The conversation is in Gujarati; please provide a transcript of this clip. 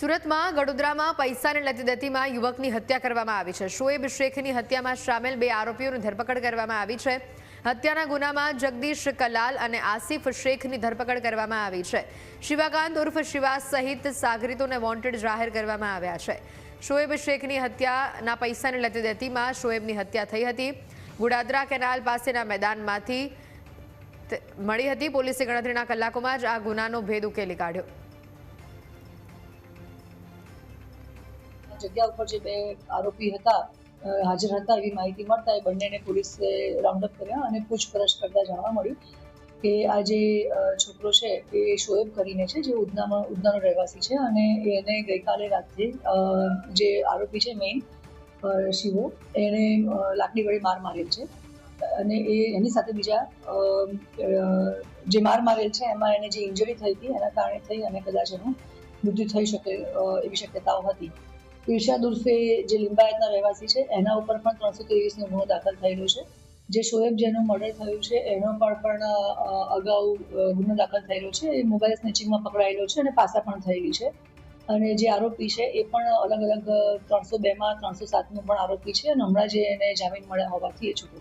સુરતમાં ગડોદરામાં પૈસાને લતી દેતીમાં યુવકની હત્યા કરવામાં આવી છે। શોએબ શેખની હત્યામાં સામેલ 2 આરોપીઓની ધરપકડ કરવામાં આવી છે। હત્યાના ગુનામાં જગદીશ કલાલ અને આસિફ શેખની ધરપકડ કરવામાં આવી છે। શિવાકાંત ઉર્ફ શિવા સહિત સાગરીતોને વોન્ટેડ જાહેર કરવામાં આવ્યા છે। શોએબ શેખની હત્યાના પૈસાને લતી દેતીમાં શોએબની હત્યા થઈ હતી। ગુડાદરા કેનાલ પાસેના મેદાનમાંથી મળી હતી। પોલીસે ગણતરીના કલાકોમાં જ આ ગુનાનો ભેદ ઉકેલી કાઢ્યો। જગ્યા ઉપર જે 2 આરોપી હતા હાજર હતા એવી માહિતી મળતા એ બંનેને પોલીસે રાઉન્ડ અપ કર્યા અને પૂછપરછ કરતા જાણવા મળ્યું કે આ જે છોકરો છે એ શોએબ કરીને છે, જે ઉધનાનો રહેવાસી છે અને એને ગઈકાલે રાત્રે જે આરોપી છે મેઇન શિવો એને લાકડી વડે માર મારેલ છે અને એની સાથે બીજા જે માર મારેલ છે એમાં એને જે ઇન્જરી થઈ હતી એના કારણે થઈ અને કદાચ એનું મૃત્યુ થઈ શકે એવી શક્યતાઓ હતી। ઇરશાદ ઉર્ફે જે લિંબાયતના રહેવાસી છે એના ઉપર પણ 323નો ગુનો દાખલ થયેલો છે। જે શોએબ જેનું મર્ડર થયું છે એનો પણ અગાઉ ગુનો દાખલ થયેલો છે। એ મોબાઈલ સ્નેચિંગમાં પકડાયેલો છે અને પાસા પણ થયેલી છે। અને જે આરોપી છે એ પણ અલગ અલગ 302માં 307નો પણ આરોપી છે અને હમણાં જે એને જામીન મળ્યા હોવાથી એ છૂટો